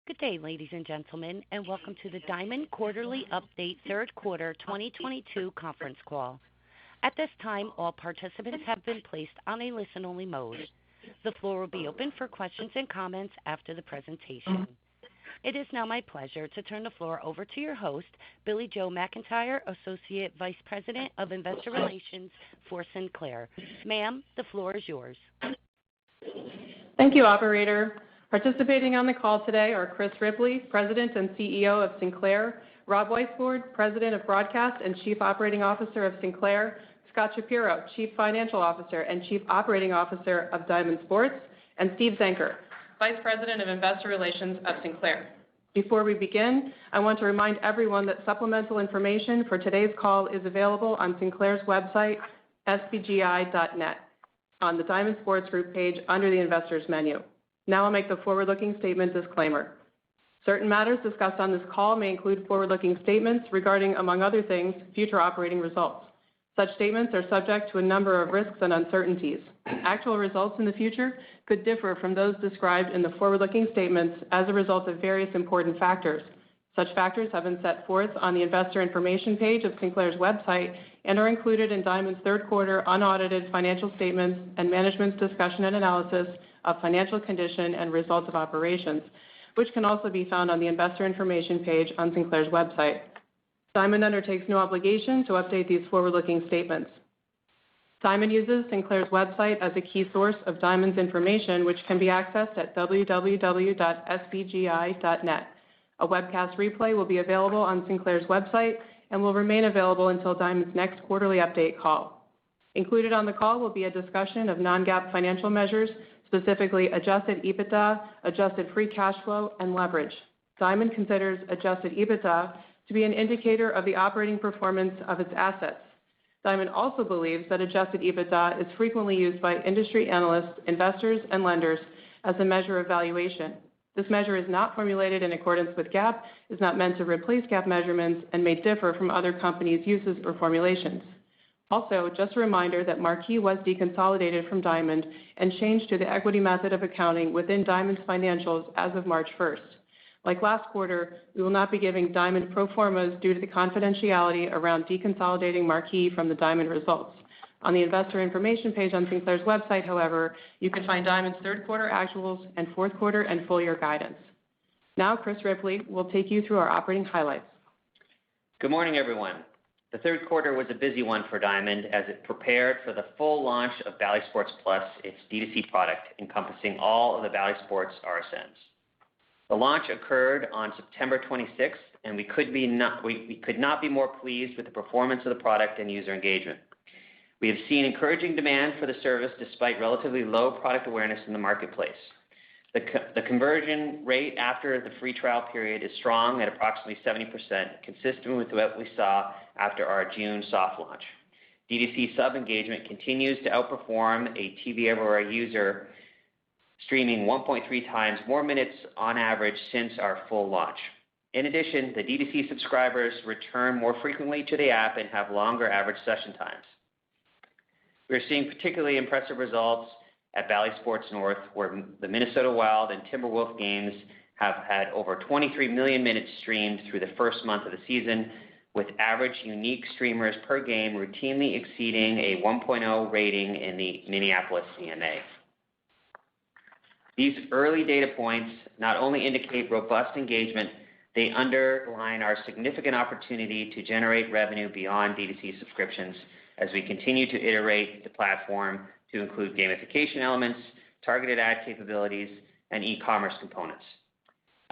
Good day, ladies and gentlemen, and welcome to the Diamond Quarterly Update Third Quarter 2022 conference call. At this time, all participants have been placed on a listen-only mode. The floor will be open for questions and comments after the presentation. It is now my pleasure to turn the floor over to your host, Billie Jo McIntyre, Associate Vice President of Investor Relations for Sinclair. Ma'am, the floor is yours. Thank you, operator. Participating on the call today are Chris Ripley, President and CEO of Sinclair, Rob Weisbord, President of Broadcast and Chief Operating Officer of Sinclair, Scott Shapiro, Chief Financial Officer and Chief Operating Officer of Diamond Sports, and Steve Zenker, Vice President of Investor Relations of Sinclair. Before we begin, I want to remind everyone that supplemental information for today's call is available on Sinclair's website, sbgi.net, on the Diamond Sports Group page under the Investors menu. Now I'll make the forward-looking statement disclaimer. Certain matters discussed on this call may include forward-looking statements regarding, among other things, future operating results. Such statements are subject to a number of risks and uncertainties. Actual results in the future could differ from those described in the forward-looking statements as a result of various important factors. Such factors have been set forth on the Investor Information page of Sinclair's website and are included in Diamond's third quarter unaudited financial statements and management's discussion and analysis of financial condition and results of operations, which can also be found on the Investor Information page on Sinclair's website. Diamond undertakes no obligation to update these forward-looking statements. Diamond uses Sinclair's website as a key source of Diamond's information, which can be accessed at www.sbgi.net. A webcast replay will be available on Sinclair's website and will remain available until Diamond's next quarterly update call. Included on the call will be a discussion of non-GAAP financial measures, specifically adjusted EBITDA, adjusted free cash flow, and leverage. Diamond considers adjusted EBITDA to be an indicator of the operating performance of its assets. Diamond also believes that adjusted EBITDA is frequently used by industry analysts, investors, and lenders as a measure of valuation. This measure is not formulated in accordance with GAAP, is not meant to replace GAAP measurements, and may differ from other companies' uses or formulations. Also, just a reminder that Marquee was deconsolidated from Diamond and changed to the equity method of accounting within Diamond's financials as of March 1st. Like last quarter, we will not be giving Diamond pro formas due to the confidentiality around deconsolidating Marquee from the Diamond results. On the Investor Information page on Sinclair's website, however, you can find Diamond's third quarter actuals and fourth quarter and full year guidance. Now, Chris Ripley will take you through our operating highlights. Good morning, everyone. The third quarter was a busy one for Diamond as it prepared for the full launch of Bally Sports Plus, its D2C product encompassing all of the Bally Sports RSNs. The launch occurred on September 26th, and we could not be more pleased with the performance of the product and user engagement. We have seen encouraging demand for the service despite relatively low product awareness in the marketplace. The conversion rate after the free trial period is strong at approximately 70%, consistent with what we saw after our June soft launch. D2C sub engagement continues to outperform a TV Everywhere user, streaming 1.3 times more minutes on average since our full launch. In addition, the D2C subscribers return more frequently to the app and have longer average session times. We're seeing particularly impressive results at Bally Sports North, where the Minnesota Wild and Timberwolves games have had over 23 million minutes streamed through the first month of the season, with average unique streamers per game routinely exceeding a 1.0 rating in the Minneapolis CMA. These early data points not only indicate robust engagement, they underline our significant opportunity to generate revenue beyond D2C subscriptions as we continue to iterate the platform to include gamification elements, targeted ad capabilities, and e-commerce components.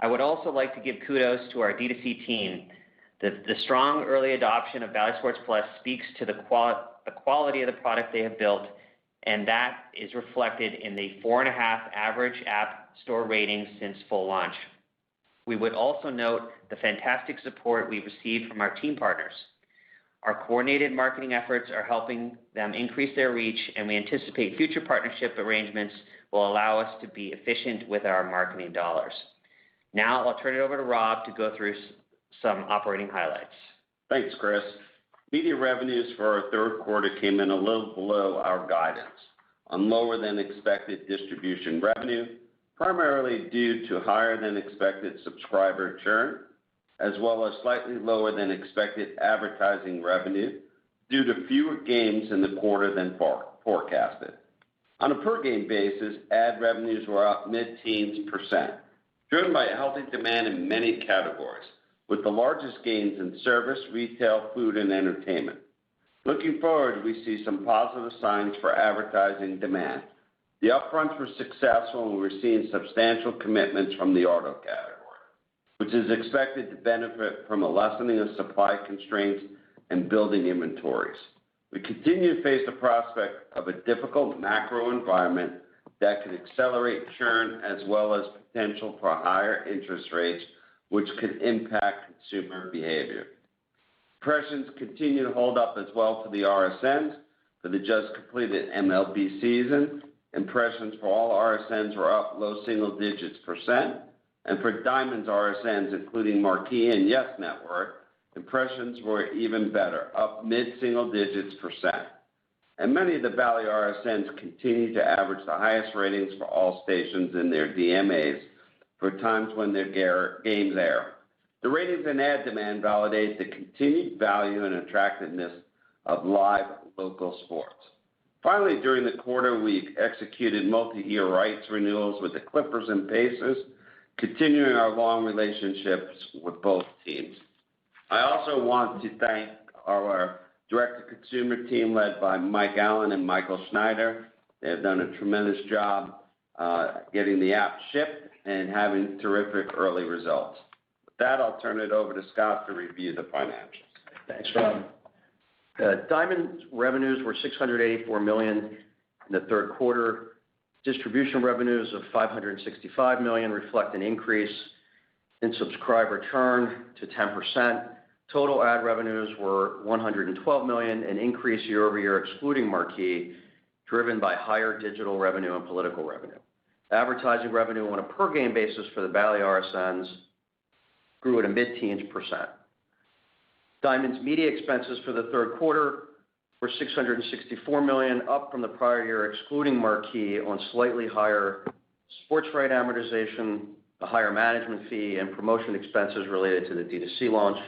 I would also like to give kudos to our D2C team. The strong early adoption of Bally Sports Plus speaks to the quality of the product they have built, and that is reflected in the 4.5 average app store ratings since full launch. We would also note the fantastic support we've received from our team partners. Our coordinated marketing efforts are helping them increase their reach, and we anticipate future partnership arrangements will allow us to be efficient with our marketing dollars. Now I'll turn it over to Rob to go through some operating highlights. Thanks, Chris. Media revenues for our third quarter came in a little below our guidance on lower than expected distribution revenue, primarily due to higher than expected subscriber churn, as well as slightly lower than expected advertising revenue due to fewer games in the quarter than forecasted. On a per-game basis, ad revenues were up mid-teens %, driven by a healthy demand in many categories, with the largest gains in service, retail, food, and entertainment. Looking forward, we see some positive signs for advertising demand. The upfronts were successful, and we're seeing substantial commitments from the auto category, which is expected to benefit from a lessening of supply constraints and building inventories. We continue to face the prospect of a difficult macro environment that could accelerate churn as well as potential for higher interest rates, which could impact consumer behavior. Impressions continue to hold up as well for the RSNs. For the just completed MLB season, impressions for all RSNs were up low single digits %, and for Diamond's RSNs, including Marquee and Yes Network, impressions were even better, up mid-single digits %. And many of the Valley RSNs continue to average the highest ratings for all stations in their DMAs for times when their games air. The ratings and ad demand validate the continued value and attractiveness of live local sports. Finally, during the quarter, we executed multi-year rights renewals with the Clippers and Pacers, continuing our long relationships with both teams. I also want to thank our direct-to-consumer team led by Mike Allen and Michael Schneider. They have done a tremendous job getting the app shipped and having terrific early results. With that, I'll turn it over to Scott to review the financials. Thanks, Rob. Diamond's revenues were $684 million in the third quarter. Distribution revenues of $565 million reflect an increase in subscriber churn to 10%. Total ad revenues were $112 million, an increase year over year excluding Marquee, driven by higher digital revenue and political revenue. Advertising revenue on a per-game basis for the Valley RSNs grew at a mid-teens %. Diamond's media expenses for the third quarter were $664 million, up from the prior year, excluding Marquee, on slightly higher sports right amortization, a higher management fee, and promotion expenses related to the D2C launch,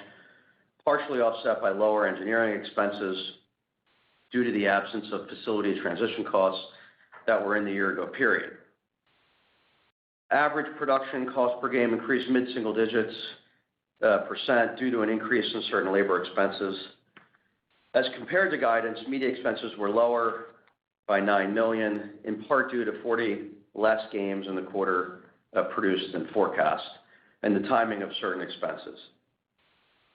partially offset by lower engineering expenses due to the absence of facility transition costs that were in the year-ago period. Average production cost per game increased mid-single digits % due to an increase in certain labor expenses. As compared to guidance, media expenses were lower by $9 million, in part due to 40 less games in the quarter produced than forecast, and the timing of certain expenses.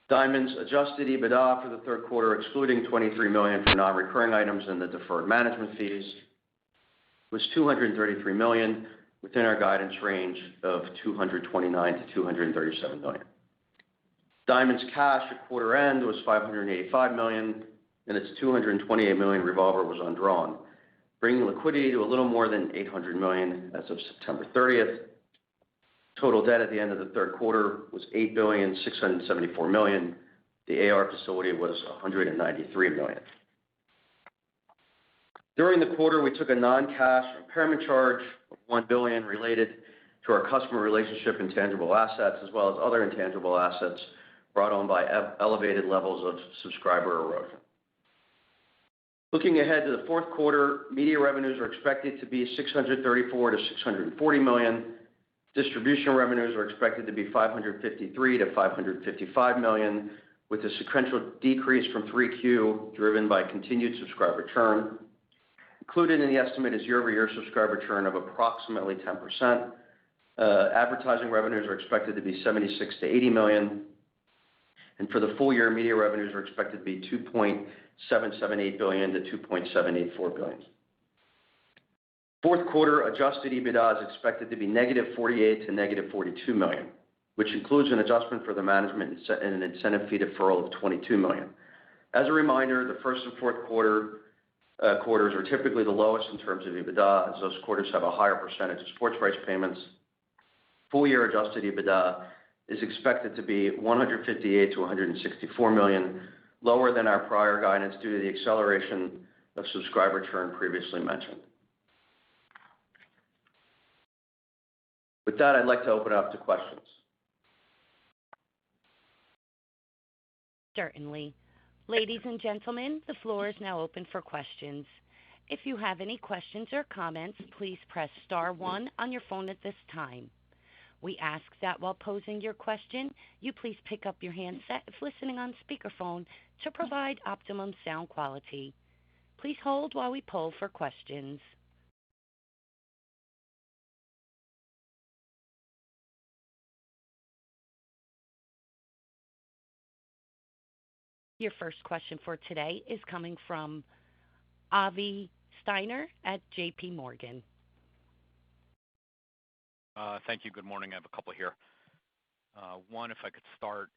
Diamond's adjusted EBITDA for the third quarter, excluding $23 million for non-recurring items and the deferred management fees, was $233 million, within our guidance range of $229 to $237 million. Diamond's cash at quarter end was $585 million, and its $228 million revolver was undrawn, bringing liquidity to a little more than $800 million as of September 30th. Total debt at the end of the third quarter was $8,674 million. The AR facility was $193 million. During the quarter, we took a non-cash impairment charge of $1 billion related to our customer relationship intangible assets, as well as other intangible assets brought on by elevated levels of subscriber erosion. Looking ahead to the fourth quarter, media revenues are expected to be $634 to $640 million. Distribution revenues are expected to be $553 to $555 million, with a sequential decrease from 3Q driven by continued subscriber churn. Included in the estimate is year-over-year subscriber churn of approximately 10%. Advertising revenues are expected to be $76 to $80 million. And for the full year, media revenues are expected to be $2.778 billion to $2.784 billion. Fourth quarter adjusted EBITDA is expected to be negative $48 to negative $42 million, which includes an adjustment for the management and an incentive fee deferral of $22 million. As a reminder, the first and fourth quarters are typically the lowest in terms of EBITDA, as those quarters have a higher percentage of sports rights payments. Full year adjusted EBITDA is expected to be $158 to $164 million, lower than our prior guidance due to the acceleration of subscriber churn previously mentioned. With that, I'd like to open up to questions. Certainly. Ladies and gentlemen, the floor is now open for questions. If you have any questions or comments, please press star one on your phone at this time. We ask that while posing your question, you please pick up your handset if listening on speakerphone to provide optimum sound quality. Please hold while we poll for questions. Your first question for today is coming from Avi Steiner at JP Morgan. Thank you. Good morning. I have a couple here. One, if I could start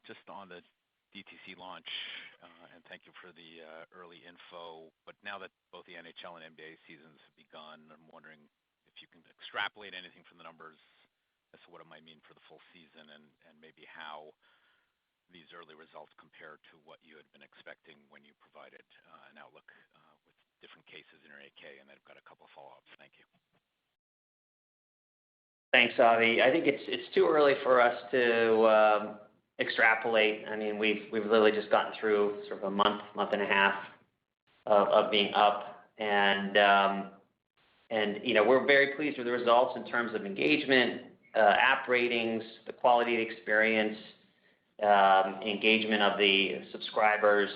just on the DTC launch, and thank you for the early info. But now that both the NHL and NBA seasons have begun, I'm wondering if you can extrapolate anything from the numbers as to what it might mean for the full season, and maybe how these early results compare to what you had been expecting when you provided an outlook with different cases in your 8K. And I've got a couple of follow-ups. Thank you. Thanks, Avi. I think it's too early for us to extrapolate. I mean, we've literally just gotten through sort of a month and a half of being up, and we're very pleased with the results in terms of engagement, app ratings, the quality of the experience, engagement of the subscribers,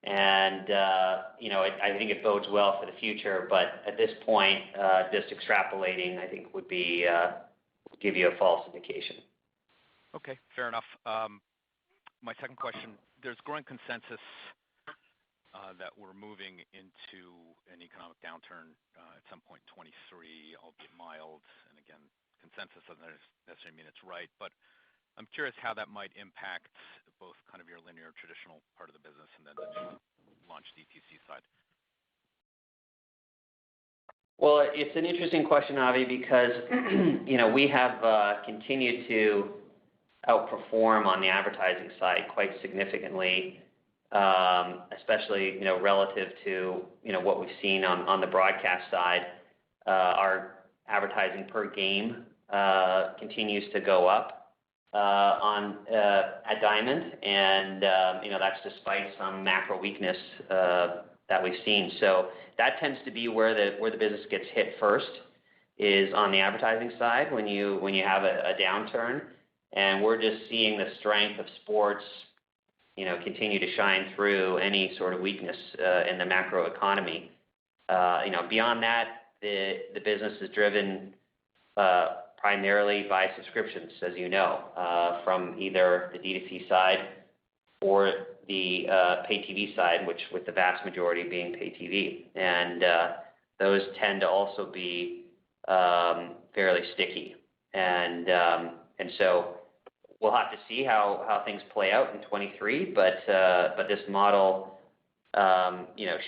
and I think it bodes well for the future. But at this point, just extrapolating, I think, would give you a false indication. Okay, fair enough. My second question: there's growing consensus that we're moving into an economic downturn at some point in 23, albeit mild. And again, consensus doesn't necessarily mean it's right, but I'm curious how that might impact both kind of your linear traditional part of the business and then the new launch DTC side. Well, it's an interesting question, Avi, because we have continued to outperform on the advertising side quite significantly, especially relative to what we've seen on the broadcast side. Our advertising per game continues to go up at Diamond, and that's despite some macro weakness that we've seen. So that tends to be where the business gets hit first, is on the advertising side when you have a downturn. And we're just seeing the strength of sports continue to shine through any sort of weakness in the macro economy. Beyond that, the business is driven primarily by subscriptions, as you know, from either the D2C side or the pay TV side, which with the vast majority being pay TV. And those tend to also be fairly sticky. And so we'll have to see how things play out in 23, but this model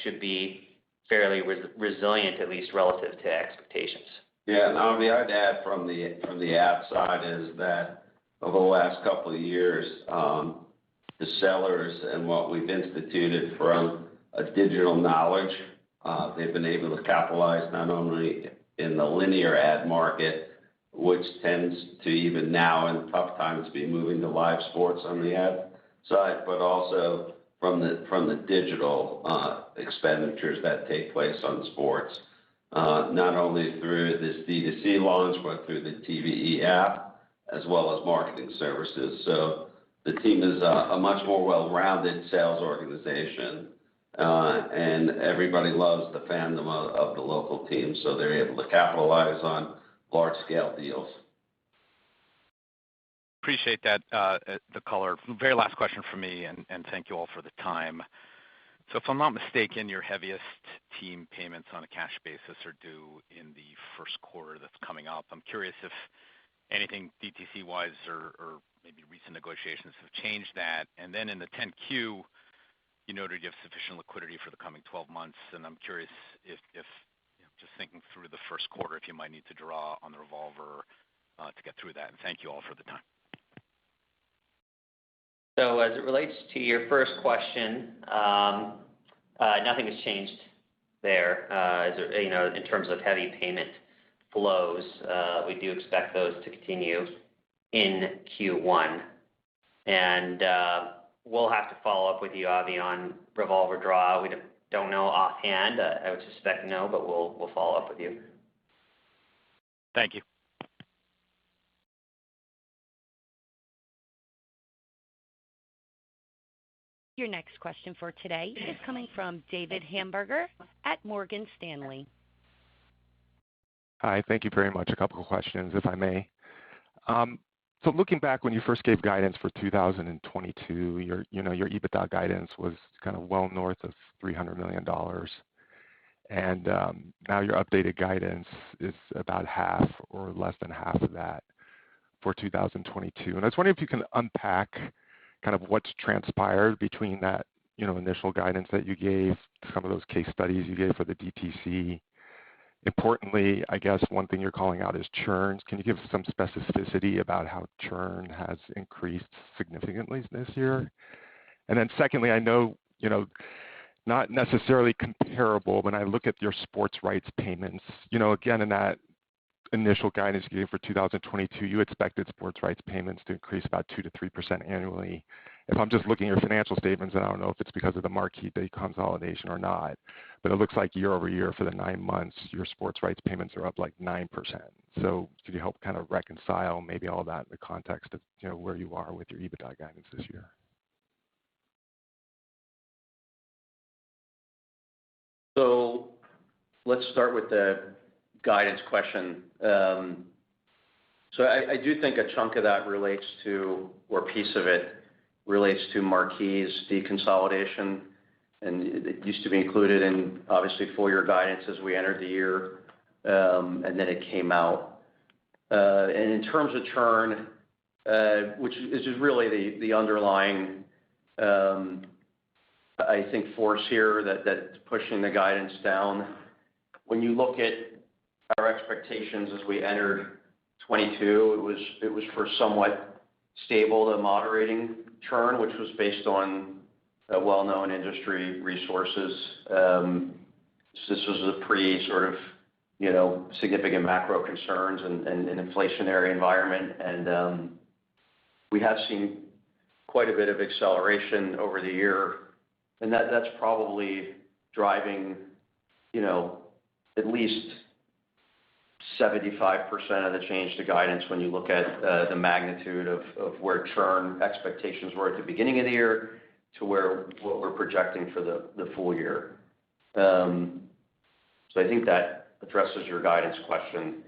should be fairly resilient, at least relative to expectations. Yeah, and Avi, I'd add from the ad side is that over the last couple of years, the sellers and what we've instituted from a digital knowledge, they've been able to capitalize not only in the linear ad market, which tends to even now in tough times be moving to live sports on the ad side, but also from the digital expenditures that take place on sports. Not only through this D2C launch, but through the TVE app, as well as marketing services. So the team is a much more well-rounded sales organization, and everybody loves the fandom of the local team, so they're able to capitalize on large-scale deals. Appreciate that, the color. Very last question for me, and thank you all for the time. So if I'm not mistaken, your heaviest team payments on a cash basis are due in the first quarter that's coming up. I'm curious if anything DTC-wise or maybe recent negotiations have changed that. And then in the 10Q, you noted you have sufficient liquidity for the coming 12 months, and I'm curious if just thinking through the first quarter, if you might need to draw on the revolver to get through that. And thank you all for the time. So as it relates to your first question, nothing has changed there, in terms of heavy payment. flows. We do expect those to continue in Q1. And we'll have to follow up with you, Avi, on revolver draw. We don't know offhand. I would suspect no, but we'll follow up with you. Thank you. Your next question for today is coming from David Hamburger at Morgan Stanley. Hi, thank you very much. A couple of questions, if I may. So looking back when you first gave guidance for 2022, your EBITDA guidance was kind of well north of $300 million. And now your updated guidance is about half or less than half of that for 2022. And I was wondering if you can unpack kind of what's transpired between that, initial guidance that you gave, some of those case studies you gave for the DTC. Importantly, I guess one thing you're calling out is churn. Can you give some specificity about how churn has increased significantly this year? And then secondly, I know, not necessarily comparable, when I look at your sports rights payments, again, in that initial guidance you gave for 2022, you expected sports rights payments to increase about 2 to 3% annually. If I'm just looking at your financial statements, and I don't know if it's because of the marquee deconsolidation or not, but it looks like year over year for the 9 months, your sports rights payments are up like 9%. So could you help kind of reconcile maybe all that in the context of where you are with your EBITDA guidance this year? So let's start with the guidance question. So I do think a chunk of that relates to, or a piece of it relates to Marquee's deconsolidation, and it used to be included in obviously full year guidance as we entered the year, and then it came out. And in terms of churn, which is just really the underlying, I think, force here that's pushing the guidance down. When you look at our expectations as we entered 22, it was for somewhat stable to moderating churn, which was based on well-known industry resources. This was a pre sort of, significant macro concerns and an inflationary environment. And we have seen quite a bit of acceleration over the year. And that's probably driving, at least 75% of the change to guidance when you look at the magnitude of where churn expectations were at the beginning of the year to what we're projecting for the full year. So I think that addresses your guidance question.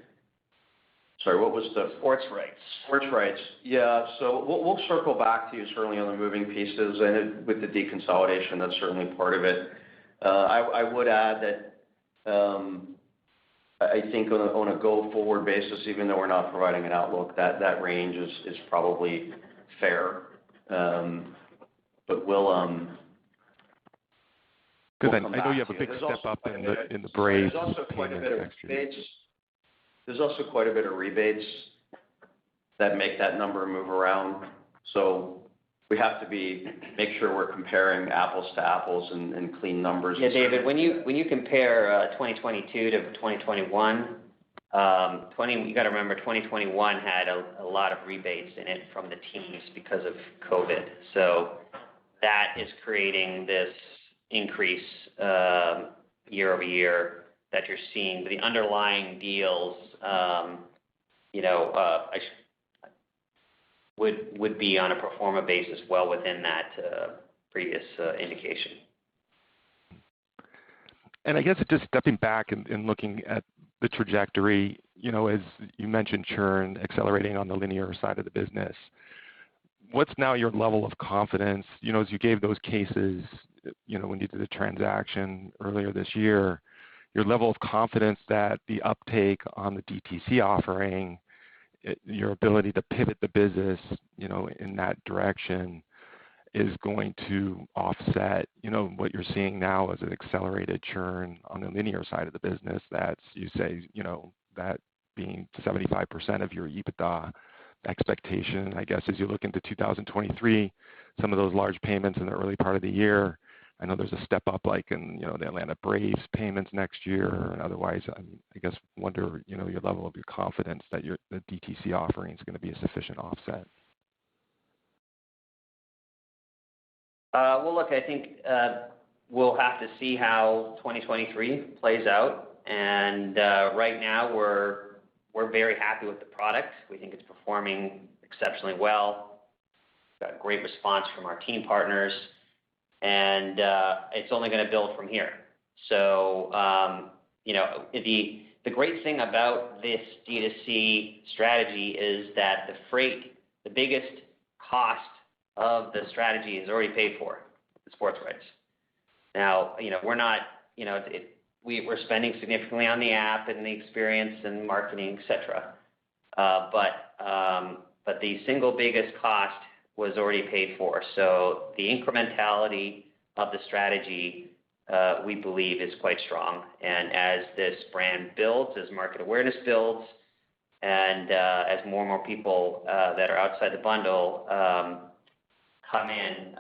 Sorry, what was the sports rights? Sports rights, yeah. So we'll circle back to you certainly on the moving pieces, and with the deconsolidation, that's certainly part of it. I would add that I think on a go-forward basis, even though we're not providing an outlook, that range is probably fair. But we'll because I know you have a big step up in the Braves payment next year. There's also quite a bit of rebates that make that number move around. So we have to make sure we're comparing apples to apples and clean numbers. Yeah, David, when you compare 2022 to 2021, you got to remember 2021 had a lot of rebates in it from the teams because of COVID. So that is creating this increase year over year that you're seeing. But the underlying deals, would be on a pro forma basis well within that previous indication. And I guess just stepping back and looking at the trajectory, as you mentioned, churn accelerating on the linear side of the business. What's now your level of confidence, as you gave those cases, when you did the transaction earlier this year, your level of confidence that the uptake on the DTC offering, your ability to pivot the business, in that direction is going to offset, what you're seeing now as an accelerated churn on the linear side of the business. That's, you say, that being 75% of your EBITDA expectation. I guess as you look into 2023, some of those large payments in the early part of the year I know there's a step up like in, the Atlanta Braves payments next year, and otherwise, I guess wonder, your level of your confidence that the DTC offering is going to be a sufficient offset. Well, look, I think we'll have to see how 2023 plays out, and right now we're very happy with the product. We think it's performing exceptionally well. Got a great response from our team partners, and it's only going to build from here. So, the great thing about this D2C strategy is that the freight, the biggest cost of the strategy is already paid for, the sports rights. Now, we're not, we're spending significantly on the app and the experience and marketing, et cetera. But the single biggest cost was already paid for. So the incrementality of the strategy, we believe, is quite strong. And as this brand builds, as market awareness builds, and as more and more people that are outside the bundle come in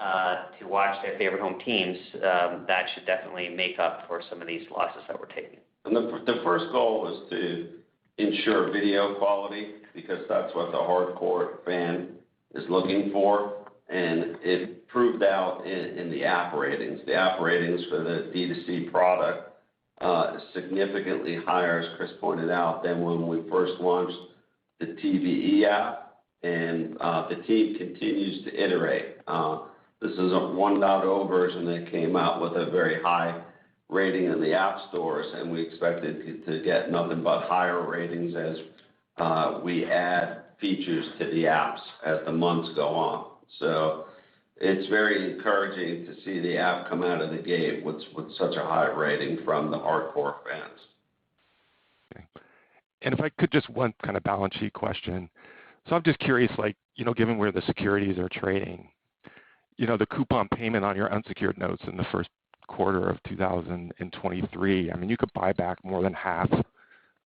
to watch their favorite home teams, that should definitely make up for some of these losses that we're taking. And the first goal was to ensure video quality, because that's what the hardcore fan is looking for, and it proved out in the app ratings. The app ratings for the D2C product is significantly higher, as Chris pointed out, than when we first launched the TVE app, and the team continues to iterate. This is a 1.0 version that came out with a very high rating in the app stores, and we expect it to get nothing but higher ratings as we add features to the apps as the months go on. So it's very encouraging to see the app come out of the gate with such a high rating from the hardcore fans. Okay. And if I could, just one kind of balance sheet question. So I'm just curious, given where the securities are trading, the coupon payment on your unsecured notes in the first quarter of 2023, I mean, you could buy back more than half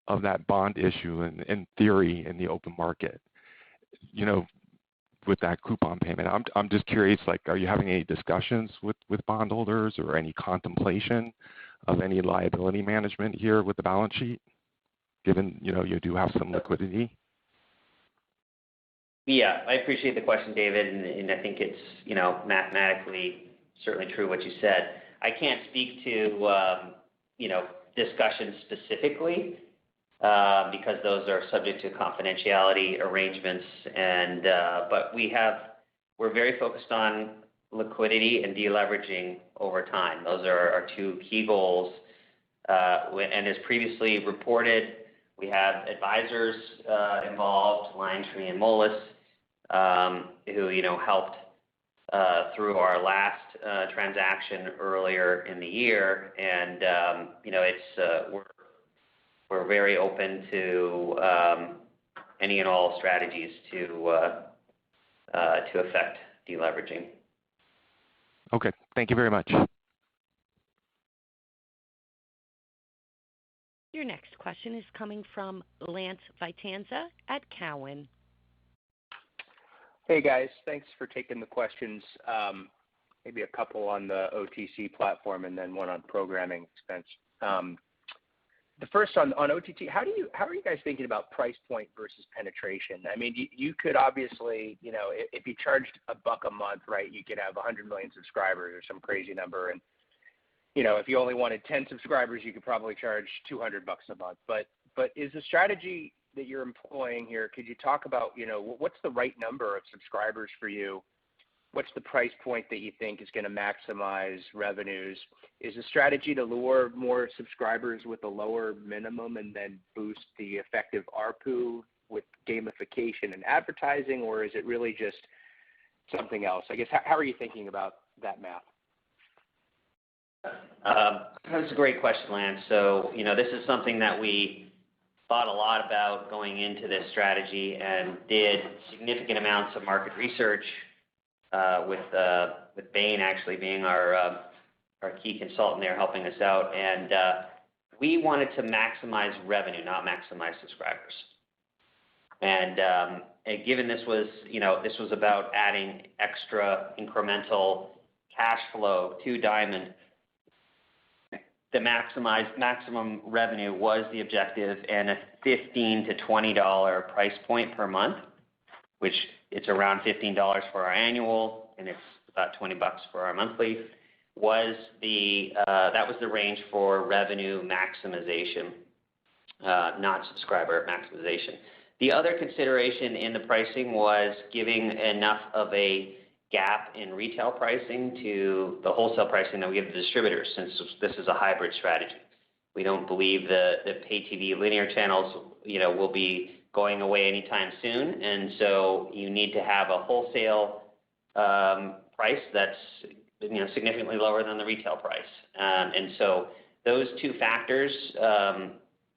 of that bond issue in theory in the open market, with that coupon payment. I'm just curious, are you having any discussions with bondholders or any contemplation of any liability management here with the balance sheet, given, you do have some liquidity? Yeah, I appreciate the question, David, and I think it's, mathematically certainly true what you said. I can't speak to, discussions specifically, because those are subject to confidentiality arrangements, and but we're very focused on liquidity and deleveraging over time. Those are our two key goals. And as previously reported, we have advisors involved, LionTree and Moelis, who helped through our last transaction earlier in the year, and we're very open to any and all strategies to affect deleveraging. Okay, thank you very much. Your next question is coming from Lance Vitanza at Cowen. Hey guys, thanks for taking the questions. Maybe a couple on the OTC platform and then one on programming expense. The first on OTT, how are you guys thinking about price point versus penetration? I mean, you could obviously, if you charged $1 a month, right, you could have 100 million subscribers or some crazy number, and if you only wanted 10 subscribers, you could probably charge $200 a month. But is the strategy that you're employing here, could you talk about, what's the right number of subscribers for you? What's the price point that you think is going to maximize revenues? Is the strategy to lure more subscribers with a lower minimum and then boost the effective ARPU with gamification and advertising, or is it really just something else? I guess, how are you thinking about that math? That's a great question, Lance. So, this is something that we thought a lot about going into this strategy and did significant amounts of market research with Bain actually being our key consultant there helping us out. And we wanted to maximize revenue, not maximize subscribers. And given this was about adding extra incremental cash flow to Diamond, the maximum revenue was the objective, and a $15 to $20 price point per month, which it's around $15 for our annual, and it's about $20 for our monthly, was that was the range for revenue maximization, not subscriber maximization. The other consideration in the pricing was giving enough of a gap in retail pricing to the wholesale pricing that we give to distributors, since this is a hybrid strategy. We don't believe the pay TV linear channels, will be going away anytime soon, and so you need to have a wholesale price that's significantly lower than the retail price, and so those two factors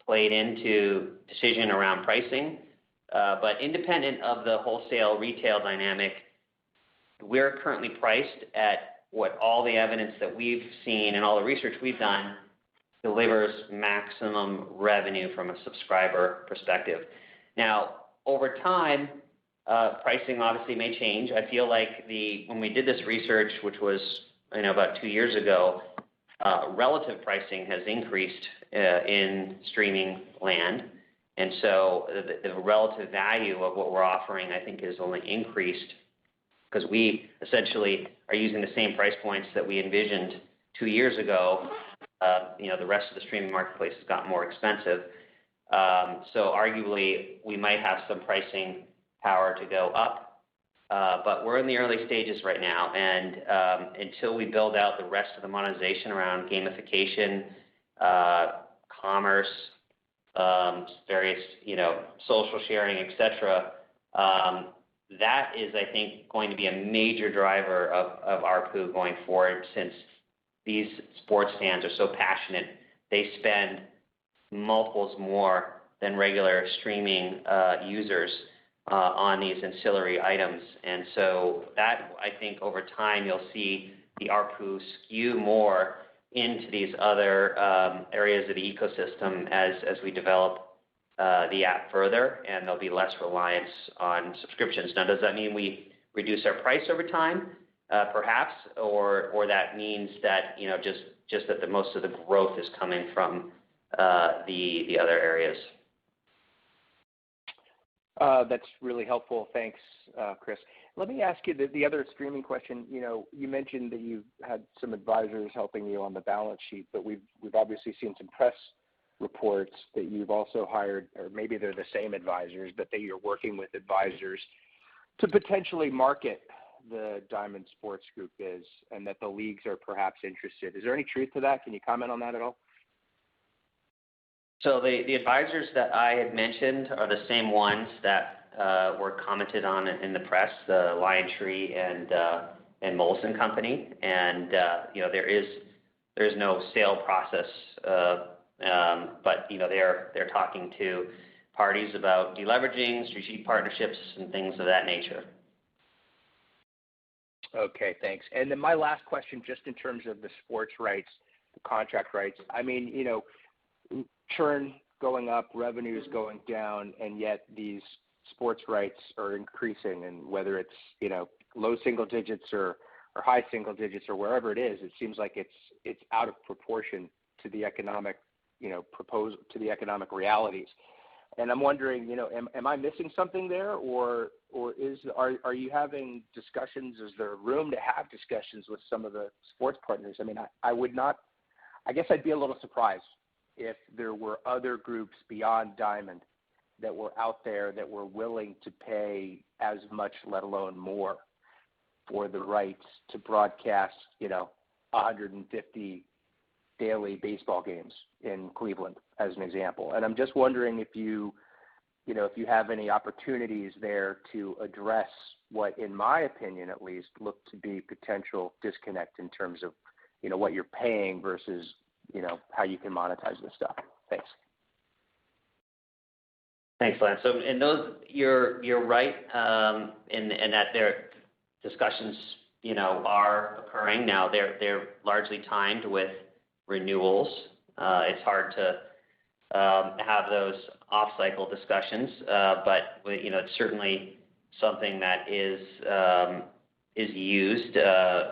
played into decision around pricing. But independent of the wholesale retail dynamic, we're currently priced at what all the evidence that we've seen and all the research we've done delivers maximum revenue from a subscriber perspective. Now, over time, pricing obviously may change. I feel like when we did this research, which was about 2 years ago, relative pricing has increased in streaming land. And so the relative value of what we're offering, I think, has only increased because we essentially are using the same price points that we envisioned 2 years ago. The rest of the streaming marketplace has gotten more expensive. So arguably, we might have some pricing power to go up. But we're in the early stages right now. And until we build out the rest of the monetization around gamification, commerce, various, social sharing, et cetera, that is, I think, going to be a major driver of ARPU going forward, since these sports fans are so passionate. They spend multiples more than regular streaming users on these ancillary items. And so that, I think, over time, you'll see the ARPU skew more into these other areas of the ecosystem as we develop the app further, and there'll be less reliance on subscriptions. Now, does that mean we reduce our price over time? Perhaps, or that means that just that the most of the growth is coming from the other areas. That's really helpful. Thanks, Chris. Let me ask you the other streaming question. You mentioned that you've had some advisors helping you on the balance sheet, but we've obviously seen some press reports that you've also hired, or maybe they're the same advisors, but that you're working with advisors to potentially market the Diamond Sports Group is, and that the leagues are perhaps interested. Is there any truth to that? Can you comment on that at all? So the advisors that I had mentioned are the same ones that were commented on in the press, the LionTree and Molson Company, and there is no sale process, but they're talking to parties about deleveraging, strategic partnerships, and things of that nature. Okay, thanks. And then my last question, just in terms of the sports rights, the contract rights. I mean, churn going up, revenues going down, and yet these sports rights are increasing. And whether it's low single digits or high single digits or wherever it is, it seems like it's out of proportion to the economic to the economic realities. And I'm wondering, am I missing something there, or are you having discussions? Is there room to have discussions with some of the sports partners? I mean, I guess I'd be a little surprised if there were other groups beyond Diamond that were out there that were willing to pay as much, let alone more, for the rights to broadcast, 150 daily baseball games in Cleveland, as an example. And I'm just wondering if you have any opportunities there to address what, in my opinion at least, look to be potential disconnect in terms of, what you're paying versus, how you can monetize this stuff. Thanks. Thanks, Lance. So in those, you're right, in that their discussions, are occurring now. They're largely timed with renewals. It's hard to have those off-cycle discussions, but it's certainly something that is is used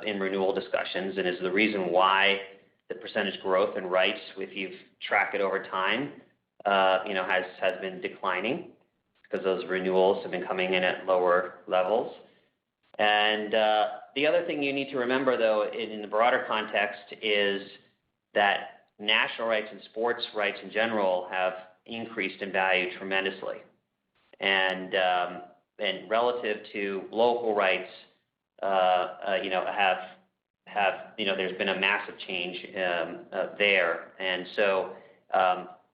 in renewal discussions and is the reason why the percentage growth in rights, if you track it over time, has been declining because those renewals have been coming in at lower levels. And the other thing you need to remember, though, in the broader context, is that national rights and sports rights in general have increased in value tremendously. And relative to local rights, there's been a massive change there. And so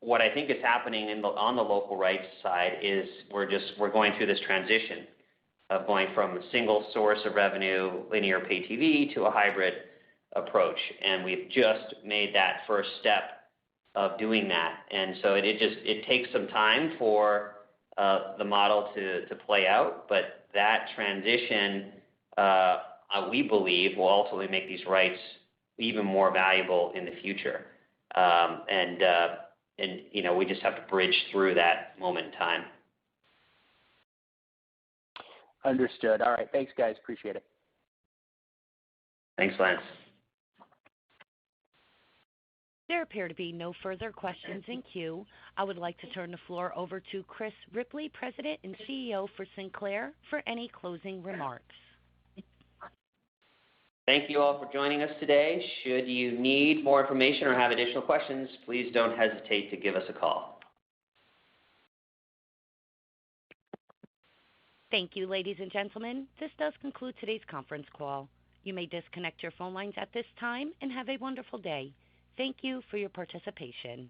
what I think is happening on the local rights side is we're going through this transition of going from a single source of revenue, linear pay TV, to a hybrid approach. And we've just made that first step of doing that. And so it takes some time for the model to play out, but that transition, we believe, will ultimately make these rights even more valuable in the future. We just have to bridge through that moment in time. Understood. All right. Thanks, guys. Appreciate it. Thanks, Lance. There appear to be no further questions in queue. I would like to turn the floor over to Chris Ripley, President and CEO for Sinclair, for any closing remarks. Thank you all for joining us today. Should you need more information or have additional questions, please don't hesitate to give us a call. Thank you, ladies and gentlemen. This does conclude today's conference call. You may disconnect your phone lines at this time and have a wonderful day. Thank you for your participation.